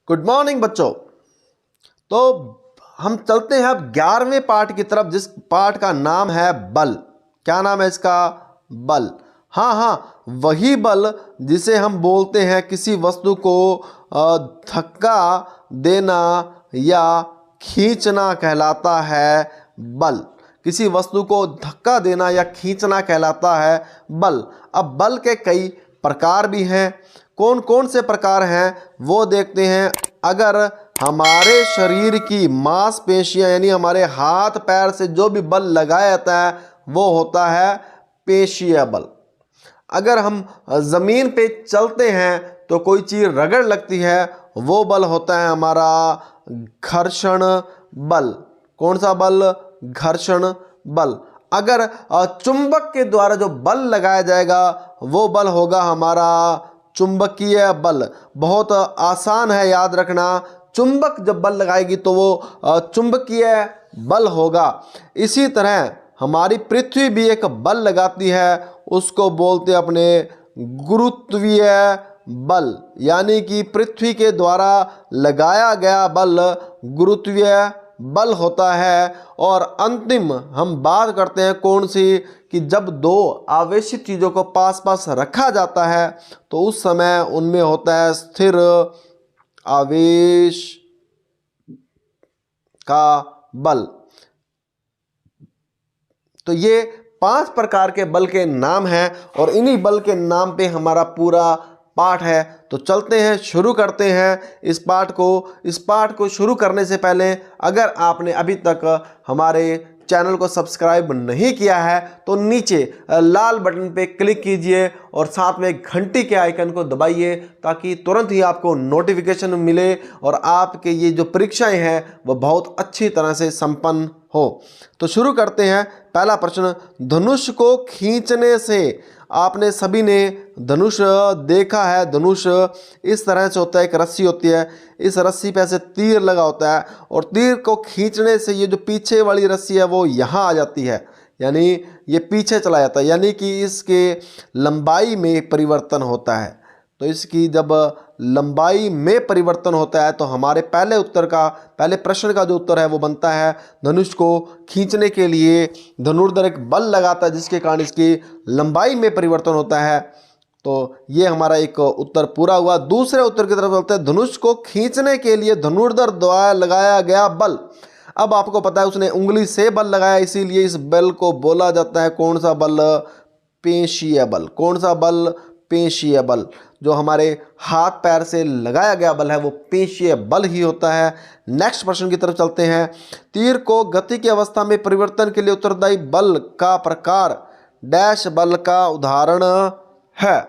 Good morning बच्चों। तो हम चलते हैं अब 11वें पार्ट की तरफ, जिस पार्ट का नाम है बल। क्या नाम है इसका? बल। हाँ, वही बल जिसे हम बोलते हैं किसी वस्तु को धक्का देना या खींचना कहलाता है बल। किसी वस्तु को धक्का देना या खींचना कहलाता है बल। अब बल के कई प्रकार भी हैं। कौन कौन से प्रकार हैं वो देखते हैं। अगर हमारे शरीर की मांसपेशियां यानी हमारे हाथ पैर से जो भी बल लगाया जाता है वो होता है पेशीय बल। अगर हम जमीन पे चलते हैं तो कोई चीज रगड़ लगती है, वो बल होता है हमारा घर्षण बल। कौन सा बल? घर्षण बल। अगर चुंबक के द्वारा जो बल लगाया जाएगा वो बल होगा हमारा चुंबकीय बल। बहुत आसान है याद रखना। चुंबक जब बल लगाएगी तो वो चुंबकीय बल होगा। इसी तरह हमारी पृथ्वी भी एक बल लगाती है, उसको बोलते हैं अपने गुरुत्वीय बल। यानी कि पृथ्वी के द्वारा लगाया गया बल गुरुत्वीय बल होता है। और अंतिम हम बात करते हैं कौन सी, कि जब दो आवेशित चीज़ों को पास पास रखा जाता है तो उस समय उनमें होता है स्थिर आवेश का बल। तो ये 5 प्रकार के बल के नाम हैं और इन्हीं बल के नाम पे हमारा पूरा पाठ है। तो चलते हैं, शुरू करते हैं इस पाठ को। इस पाठ को शुरू करने से पहले अगर आपने अभी तक हमारे चैनल को सब्सक्राइब नहीं किया है तो नीचे लाल बटन पे क्लिक कीजिए और साथ में घंटी के आइकन को दबाइए ताकि तुरंत ही आपको नोटिफिकेशन मिले और आपके ये जो परीक्षाएं हैं वो बहुत अच्छी तरह से संपन्न हो। तो शुरू करते हैं। पहला प्रश्न, धनुष को खींचने से, आपने सभी ने धनुष देखा है। धनुष इस तरह से होता है, एक रस्सी होती है, इस रस्सी पे ऐसे तीर लगा होता है और तीर को खींचने से ये जो पीछे वाली रस्सी है वो यहाँ आ जाती है, यानी ये पीछे चला जाता है, यानी कि इसके लंबाई में परिवर्तन होता है। तो इसकी जब लंबाई में परिवर्तन होता है तो हमारे पहले प्रश्न का जो उत्तर है वो बनता है धनुष को खींचने के लिए धनुर्धर एक बल लगाता है जिसके कारण इसकी लंबाई में परिवर्तन होता है। तो ये हमारा एक उत्तर पूरा हुआ। दूसरे उत्तर की तरफ चलते हैं। धनुष को खींचने के लिए धनुर्धर द्वारा लगाया गया बल। अब आपको पता है उसने उंगली से बल लगाया, इसीलिए इस बल को बोला जाता है कौन सा बल? पेशीय बल। कौन सा बल? पेशीय बल। जो हमारे हाथ पैर से लगाया गया बल है वो पेशीय बल ही होता है। नेक्स्ट प्रश्न की तरफ चलते हैं। तीर को गति की अवस्था में परिवर्तन के लिए उत्तरदायी बल का प्रकार डैश बल का उदाहरण है।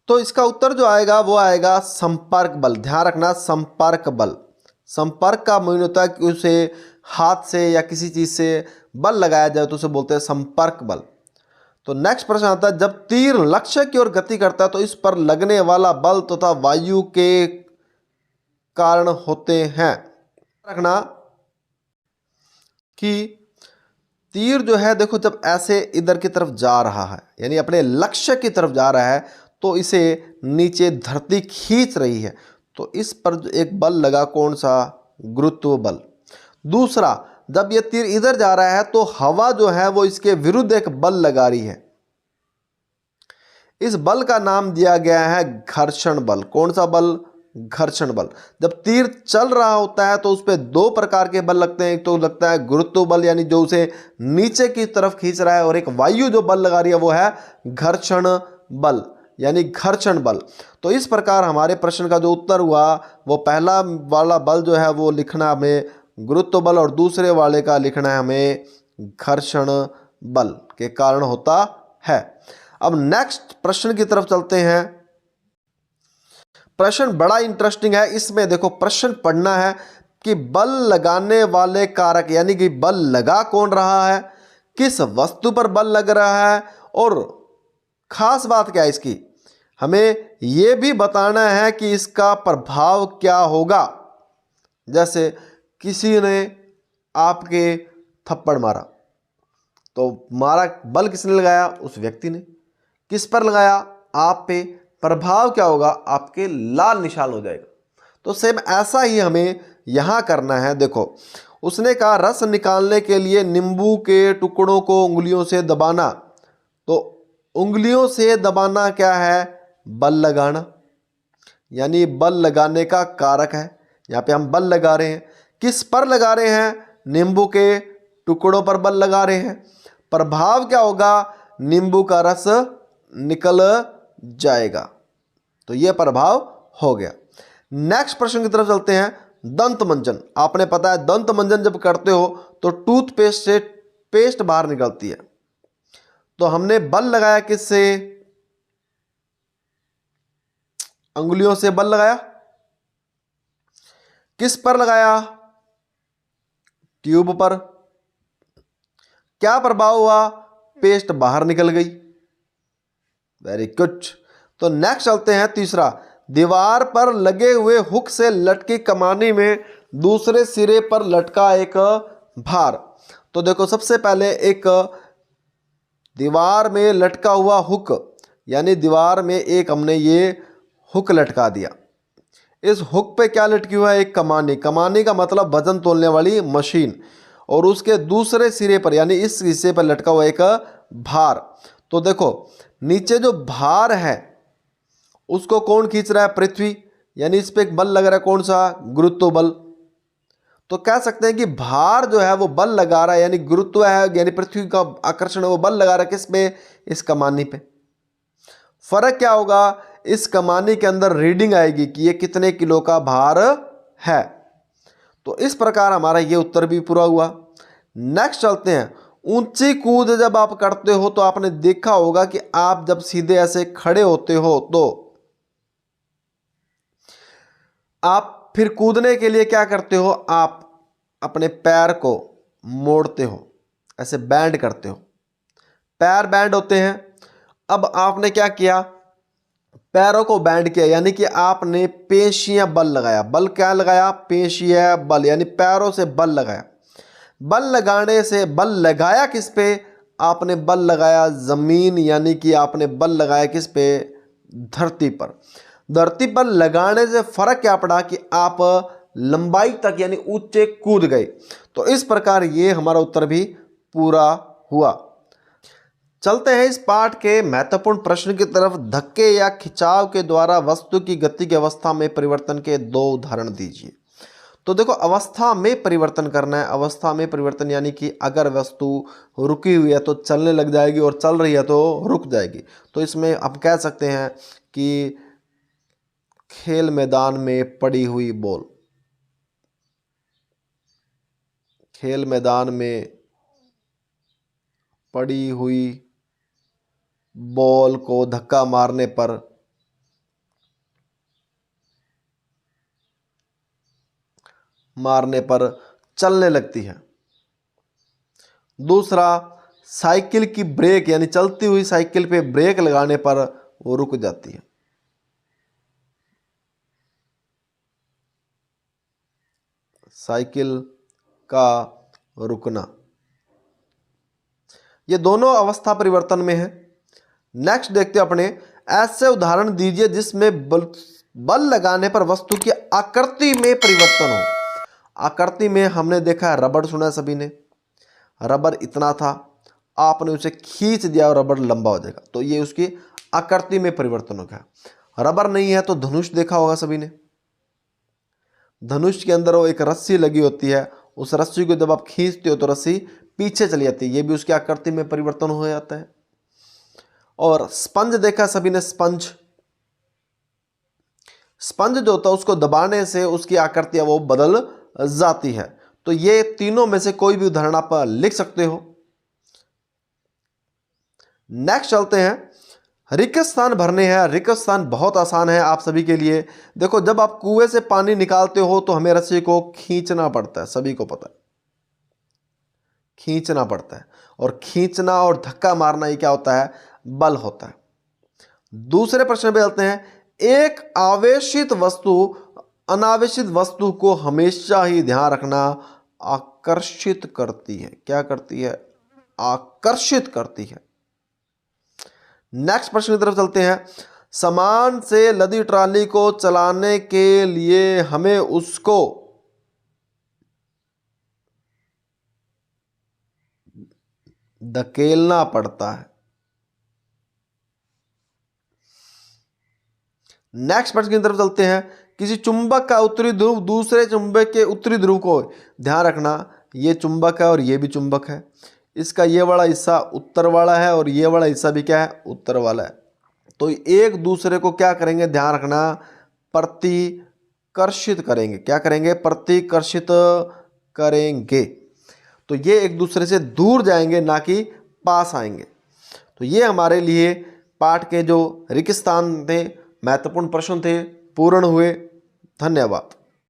तो इसका उत्तर जो आएगा वो आएगा संपर्क बल। ध्यान रखना, संपर्क बल। संपर्क का मतलब होता है कि उसे हाथ से या किसी चीज से बल लगाया जाए तो उसे बोलते हैं संपर्क बल। तो नेक्स्ट प्रश्न आता है, जब तीर लक्ष्य की ओर गति करता है तो इस पर लगने वाला बल तथा वायु के कारण होते हैं। रखना कि तीर जो है, देखो जब ऐसे इधर की तरफ जा रहा है यानी अपने लक्ष्य की तरफ जा रहा है तो इसे नीचे धरती खींच रही है, तो इस पर एक बल लगा, कौन सा? गुरुत्व बल। दूसरा, जब ये तीर इधर जा रहा है तो हवा जो है वो इसके विरुद्ध एक बल लगा रही है, इस बल का नाम दिया गया है घर्षण बल। कौन सा बल? घर्षण बल। जब तीर चल रहा होता है तो उस पर 2 प्रकार के बल लगते हैं। एक तो लगता है गुरुत्व बल यानी जो उसे नीचे की तरफ खींच रहा है, और एक वायु जो बल लगा रही है वो है घर्षण बल यानी घर्षण बल। तो इस प्रकार हमारे प्रश्न का जो उत्तर हुआ वो पहला वाला बल जो है वो लिखना हमें गुरुत्व बल और दूसरे वाले का लिखना है हमें घर्षण बल के कारण होता है। अब नेक्स्ट प्रश्न की तरफ चलते हैं। प्रश्न बड़ा इंटरेस्टिंग है। इसमें देखो प्रश्न पढ़ना है कि बल लगाने वाले कारक, यानी कि बल लगा कौन रहा है, किस वस्तु पर बल लग रहा है, और खास बात क्या है इसकी, हमें यह भी बताना है कि इसका प्रभाव क्या होगा। जैसे किसी ने आपके थप्पड़ मारा तो मारा, बल किसने लगाया? उस व्यक्ति ने। किस पर लगाया? आप पे। प्रभाव क्या होगा, आपके लाल निशान हो जाएगा। तो सेम ऐसा ही हमें यहाँ करना है। देखो उसने कहा रस निकालने के लिए नींबू के टुकड़ों को उंगलियों से दबाना। तो उंगलियों से दबाना क्या है, बल लगाना, यानी बल लगाने का कारक है। यहाँ पे हम बल लगा रहे हैं, किस पर लगा रहे हैं, नींबू के टुकड़ों पर बल लगा रहे हैं। प्रभाव क्या होगा, नींबू का रस निकल जाएगा। तो यह प्रभाव हो गया। नेक्स्ट प्रश्न की तरफ चलते हैं। दंत मंजन, आपने पता है दंत मंजन जब करते हो तो टूथपेस्ट से पेस्ट बाहर निकलती है। तो हमने बल लगाया किससे, अंगुलियों से बल लगाया। किस पर लगाया, ट्यूब पर। क्या प्रभाव हुआ, पेस्ट बाहर निकल गई। Very good. तो नेक्स्ट चलते हैं तीसरा, दीवार पर लगे हुए हुक से लटकी कमानी में दूसरे सिरे पर लटका एक भार। तो देखो सबसे पहले एक दीवार में लटका हुआ हुक, यानी दीवार में एक हमने ये हुक लटका दिया। इस हुक पे क्या लटकी हुआ है, एक कमानी। कमानी का मतलब वजन तोलने वाली मशीन। और उसके दूसरे सिरे पर यानी इस हिस्से पर लटका हुआ एक भार। तो देखो नीचे जो भार है उसको कौन खींच रहा है, पृथ्वी, यानी इस पे एक बल लग रहा है, कौन सा, गुरुत्व बल। तो कह सकते हैं कि भार जो है वो बल लगा रहा है, यानी गुरुत्व है, यानी पृथ्वी का आकर्षण है, वो बल लगा रहा है किस पे, इस कमानी पे। फर्क क्या होगा, इस कमानी के अंदर रीडिंग आएगी कि ये कितने किलो का भार है। तो इस प्रकार हमारा ये उत्तर भी पूरा हुआ। नेक्स्ट चलते हैं, ऊंची कूद जब आप करते हो तो आपने देखा होगा कि आप जब सीधे ऐसे खड़े होते हो तो आप फिर कूदने के लिए क्या करते हो, आप अपने पैर को मोड़ते हो, ऐसे बैंड करते हो, पैर बैंड होते हैं। अब आपने क्या किया, पैरों को बैंड किया, यानी कि आपने पेशियां बल लगाया। बल क्या लगाया, पेशियां बल, यानी पैरों से बल लगाया। बल लगाने से, बल लगाया किस पे, आपने बल लगाया जमीन, यानी कि आपने बल लगाया किस पे, धरती पर। धरती पर लगाने से फर्क क्या पड़ा कि आप लंबाई तक यानी ऊंचे कूद गए। तो इस प्रकार ये हमारा उत्तर भी पूरा हुआ। चलते हैं इस पाठ के महत्वपूर्ण प्रश्न की तरफ। धक्के या खिंचाव के द्वारा वस्तु की गति की अवस्था में परिवर्तन के 2 उदाहरण दीजिए। तो देखो अवस्था में परिवर्तन करना है। अवस्था में परिवर्तन यानी कि अगर वस्तु रुकी हुई है तो चलने लग जाएगी और चल रही है तो रुक जाएगी। तो इसमें हम कह सकते हैं कि खेल मैदान में पड़ी हुई बॉल, खेल मैदान में पड़ी हुई बॉल को धक्का मारने पर चलने लगती है। दूसरा, साइकिल की ब्रेक, यानी चलती हुई साइकिल पे ब्रेक लगाने पर वो रुक जाती है। साइकिल का रुकना, ये दोनों अवस्था परिवर्तन में है। नेक्स्ट देखते हैं अपने, ऐसे उदाहरण दीजिए जिसमें बल लगाने पर वस्तु की आकृति में परिवर्तन हो। आकृति में हमने देखा है रबड़, सुना है सभी ने, रबड़ इतना था, आपने उसे खींच दिया और रबड़ लंबा हो जाएगा, तो ये उसकी आकृति में परिवर्तन हो गया। रबड़ नहीं है तो धनुष देखा होगा सभी ने। धनुष के अंदर वो एक रस्सी लगी होती है, उस रस्सी को जब आप खींचते हो तो रस्सी पीछे चली जाती है, ये भी उसकी आकृति में परिवर्तन हो जाता है। और स्पंज देखा सभी ने, स्पंज जो होता है उसको दबाने से उसकी आकृति वो बदल जाती है। तो ये तीनों में से कोई भी उदाहरण आप लिख सकते हो। नेक्स्ट चलते हैं, रिक्त स्थान भरने हैं। रिक्त स्थान बहुत आसान है आप सभी के लिए। देखो जब आप कुएं से पानी निकालते हो तो हमें रस्सी को खींचना पड़ता है, सभी को पता है, खींचना पड़ता है। और खींचना और धक्का मारना ये क्या होता है, बल होता है। दूसरे प्रश्न पे चलते हैं, एक आवेशित वस्तु अनावेशित वस्तु को हमेशा ही ध्यान रखना आकर्षित करती है। क्या करती है, आकर्षित करती है। नेक्स्ट प्रश्न की तरफ चलते हैं, सामान से लदी ट्राली को चलाने के लिए हमें उसको धकेलना पड़ता है। नेक्स्ट प्रश्न की तरफ चलते हैं। किसी चुंबक का उत्तरी ध्रुव दूसरे चुंबक के उत्तरी ध्रुव को, ध्यान रखना ये चुंबक है और ये भी चुंबक है, इसका ये वाला हिस्सा उत्तर वाला है और ये वाला हिस्सा भी क्या है, उत्तर वाला है। तो एक दूसरे को क्या करेंगे, ध्यान रखना, प्रतिकर्षित करेंगे। क्या करेंगे, प्रतिकर्षित करेंगे। तो ये एक दूसरे से दूर जाएंगे, ना कि पास आएंगे। तो ये हमारे लिए पाठ के जो रिक्त स्थान थे, महत्वपूर्ण प्रश्न थे, पूर्ण हुए। धन्यवाद।